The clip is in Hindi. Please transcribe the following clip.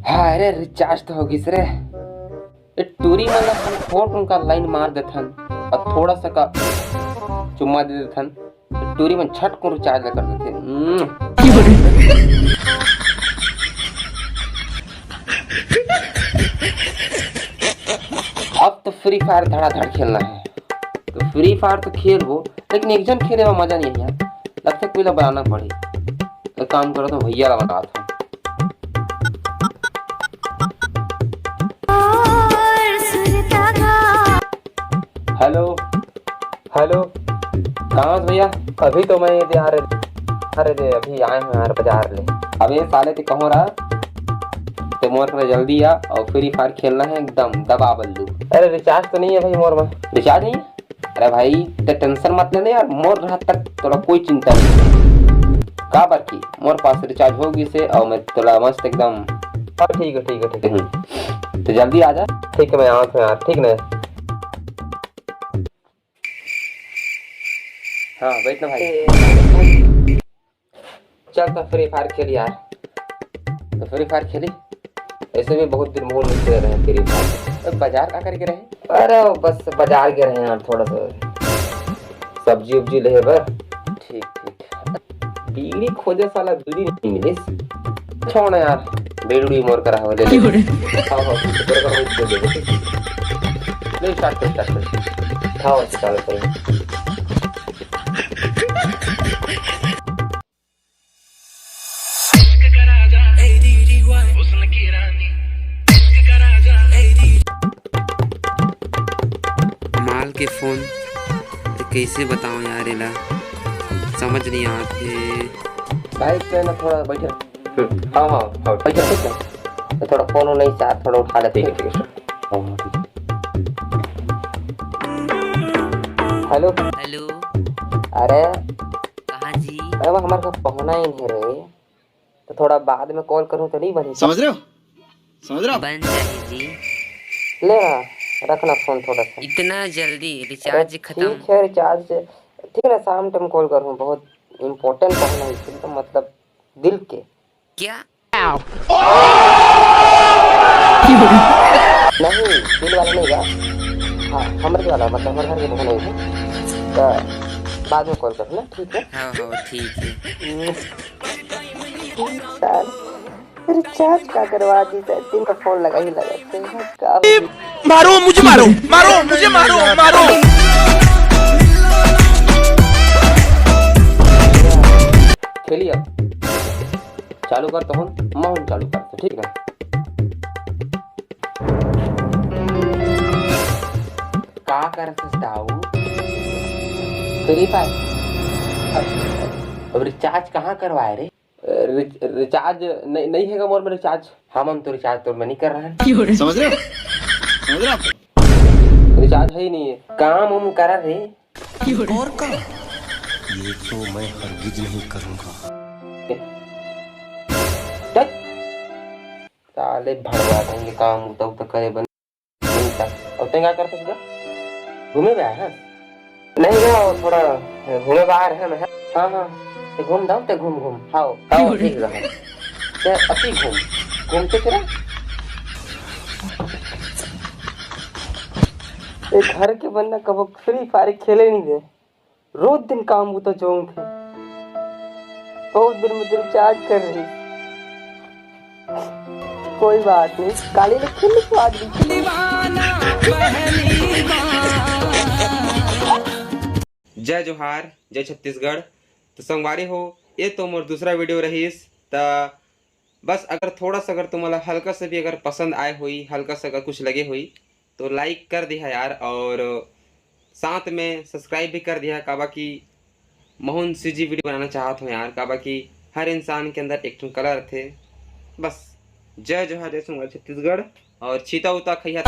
हाँ अरे रिचार्ज तो होगी सर। टूरी मतलब हम फोन उनका लाइन मार देथन और थोड़ा सा का चुम्मा दे देथन टूरी में छट को रिचार्ज कर देते। अब तो फ्री फायर धड़ाधड़ खेलना है। तो फ्री फायर तो खेल वो, लेकिन एक जन खेले में मजा नहीं है यार। लगता है कोई बनाना पड़े। तो काम करो तो भैया ला बना था। हेलो हेलो, कहाँ भैया? अभी तो मैं यार अरे अभी आए हैं यार बाजार ले। अबे साले ते कहो रहा तो मोर पर जल्दी आ और फ्री फायर खेलना है एकदम दबा बल्लू। अरे रिचार्ज तो नहीं है भाई मोर में। रिचार्ज नहीं है? अरे भाई तो टेंशन मत लेना यार, मोर रहा तक थोड़ा कोई चिंता नहीं। का बार की मोर पास रिचार्ज होगी से और मैं थोड़ा मस्त एकदम। ठीक है ठीक है ठीक है, तो जल्दी आ जा। ठीक है मैं आऊँ यार, ठीक ना? हाँ बैठ ना भाई। चल तो फ्री फायर खेली यार। तो फ्री फायर खेली, ऐसे भी बहुत दिन मोल नहीं खेल रहे हैं फ्री फायर। तो बाजार का करके रहे? अरे बस बाजार गए रहे हैं यार, थोड़ा सा सब्जी उब्जी ले बर। ठीक ठीक। बीड़ी खोजे साला बीड़ी नहीं मिली। छोड़ यार, बीड़ी मोर करा हो ले ले। हाँ हाँ ले स्टार्ट कर। हाँ स्टार्ट कर। माल के फोन तो कैसे बताऊं यार, इला समझ नहीं आते। भाई पे ना थोड़ा बैठे। हाँ हाँ हाँ बैठे ठीक है। तो थोड़ा फोन नहीं चाह, थोड़ा उठा लेते हैं। ठीक है हेलो हेलो, अरे कहाँ जी? अरे वो हमारे पास पहुंचना ही नहीं रे, तो थोड़ा बाद में कॉल करूं तो नहीं बनेगा? समझ रहे हो? बन जाए जी। ले रखना फोन थोड़ा सा। इतना जल्दी रिचार्ज खत्म? ठीक है रिचार्ज ठीक है, शाम टाइम कॉल करूँ, बहुत इम्पोर्टेंट कहना है तो मतलब दिल के। क्या? नहीं दिल वाला नहीं गा, हाँ हमारे वाला मतलब हमारे घर के बहन नहीं है। तो बाद में कॉल करना ठीक है? हाँ हाँ ठीक है। रिचार्ज का करवा दी दिन का फोन लगा ही लगा। मारो मुझे, मारो मारो मुझे, मारो मारो। खेलिए अब चालू कर तो हम माउंट चालू कर तो ठीक है। का कर सकताऊ फ्री फायर? अब रिचार्ज कहाँ करवाए रे? रिचार्ज नहीं है मोर में रिचार्ज। हम तो रिचार्ज तो मैं नहीं कर रहा है। समझ रहे हो? समझ रहे हो? रिचार्ज है ही नहीं है। काम हम करा रे और का ये तो मैं हरगिज नहीं करूंगा। साले भड़वा देंगे काम तब तो करे बन। और तें क्या कर सकता? घूमे गया है? नहीं गया, थोड़ा घूमे बाहर है मैं। हाँ हाँ ते घूम दाओ, ते घूम घूम हाओ हाओ ठीक रहा। ते अति घूमते फिरा। एक घर के बंदा कब फ्री फायर खेले नहीं दे, रोज दिन काम वो तो जोंग थे। बहुत दिन में रिचार्ज कर रही। कोई बात नहीं, काली ने खेल स्वाद जय जोहार, जय छत्तीसगढ़। तो संगवारी हो, ये तो मोर दूसरा वीडियो रहीस। तो बस अगर थोड़ा सा अगर तुम्हारा हल्का से भी अगर पसंद आए हुई, हल्का सा अगर कुछ लगे हुई तो लाइक कर दिया यार, और साथ में सब्सक्राइब भी कर दिया। काबा की मोहन सीजी वीडियो बनाना चाहता हूँ यार, काबा की हर इंसान के अंदर एक कलर थे। बस जय जोहार, जय छत्तीसगढ़। और चीता उता खैया।